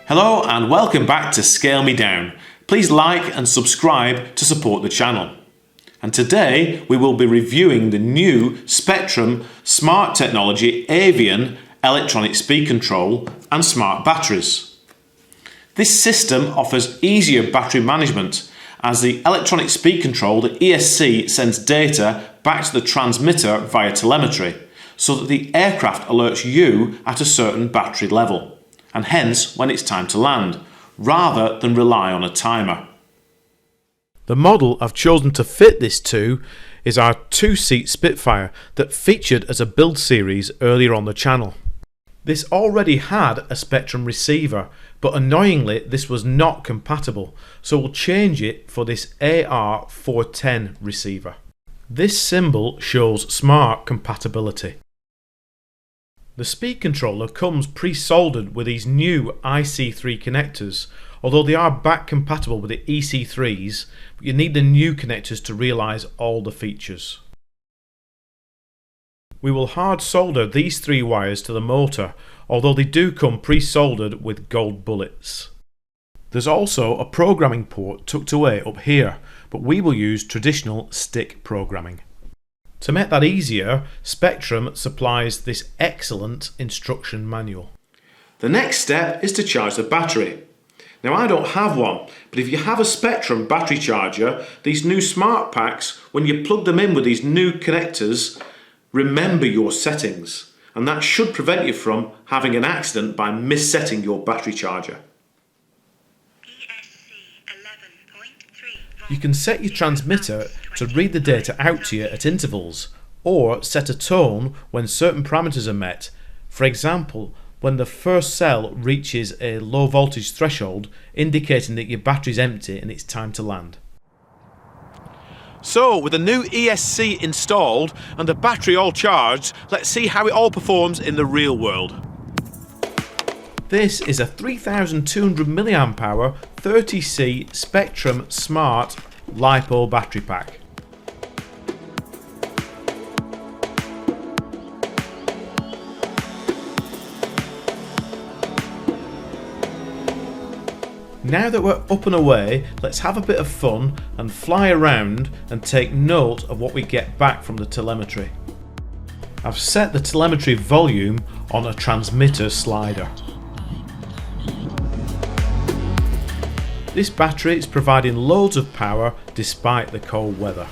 Hello and welcome back to Scale Me Down. Please like and subscribe to support the channel. And today we will be reviewing the new Spectrum Smart Technology Avian electronic speed control and smart batteries. This system offers easier battery management as the electronic speed control, the ESC, sends data back to the transmitter via telemetry so that the aircraft alerts you at a certain battery level, and hence when it's time to land, rather than rely on a timer. The model I've chosen to fit this to is our two-seat Spitfire that featured as a build series earlier on the channel. This already had a Spectrum receiver, but annoyingly this was not compatible, so we'll change it for this AR410 receiver. This symbol shows smart compatibility. The speed controller comes pre-soldered with these new IC3 connectors, although they are back compatible with the EC3s, but you need the new connectors to realise all the features. We will hard solder these three wires to the motor, although they do come pre-soldered with gold bullets. There's also a programming port tucked away up here, but we will use traditional stick programming. To make that easier, Spectrum supplies this excellent instruction manual. The next step is to charge the battery. Now I don't have one, but if you have a Spectrum battery charger, these new smart packs, when you plug them in with these new connectors, remember your settings, and that should prevent you from having an accident by mis-setting your battery charger. You can set your transmitter to read the data out to you at intervals, or set a tone when certain parameters are met. For example, when the first cell reaches a low voltage threshold, indicating that your battery's empty and it's time to land. So, with the new ESC installed and the battery all charged, let's see how it all performs in the real world. This is a 3200 mAh 30C Spectrum Smart LiPo battery pack. Now that we're up and away, let's have a bit of fun and fly around and take note of what we get back from the telemetry. I've set the telemetry volume on a transmitter slider. This battery is providing loads of power despite the cold weather.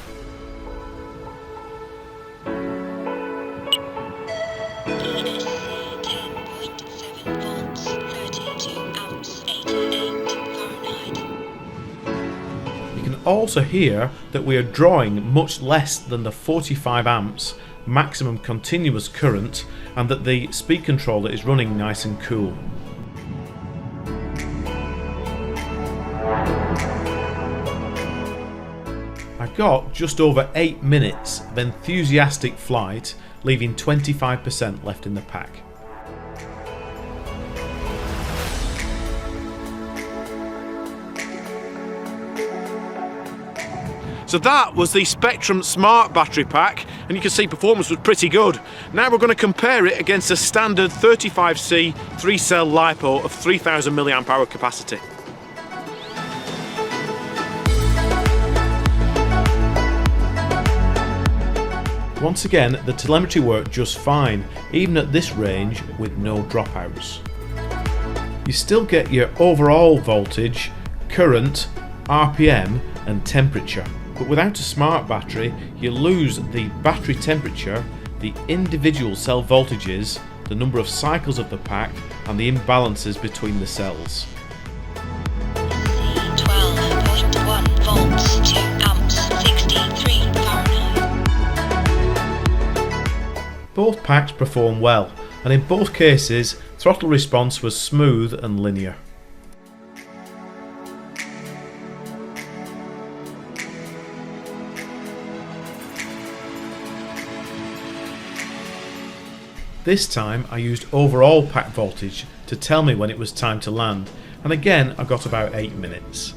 Also hear that we are drawing much less than the 45 amps maximum continuous current, and that the speed controller is running nice and cool. I got just over 8 minutes of enthusiastic flight, leaving 25% left in the pack. So that was the Spectrum Smart battery pack, and you can see performance was pretty good. Now we're going to compare it against a standard 35C 3-cell LiPo of 3000 mAh capacity. Once again, the telemetry worked just fine, even at this range with no dropouts. You still get your overall voltage, current, RPM and temperature. But without a smart battery, you lose the battery temperature, the individual cell voltages, the number of cycles of the pack, and the imbalances between the cells. 12.1 volts, 2 amps, 63 Fahrenheit. Both packs perform well, and in both cases, throttle response was smooth and linear. This time I used overall pack voltage to tell me when it was time to land, and again I got about 8 minutes.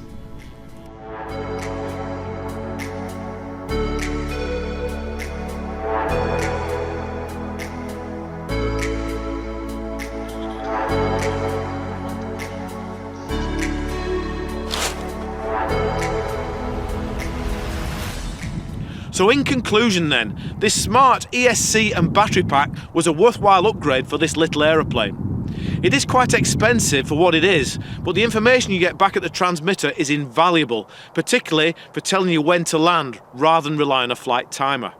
So in conclusion then, this smart ESC and battery pack was a worthwhile upgrade for this little aeroplane. It is quite expensive for what it is, but the information you get back at the transmitter is invaluable, particularly for telling you when to land rather than rely on a flight timer.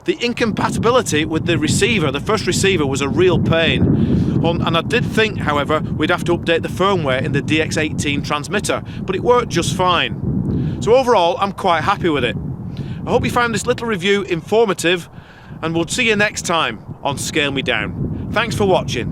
The incompatibility with the receiver, the first receiver, was a real pain. And I did think, however, we'd have to update the firmware in the DX18 transmitter, but it worked just fine. So overall, I'm quite happy with it. I hope you found this little review informative, and we'll see you next time on Scale Me Down. Thanks for watching.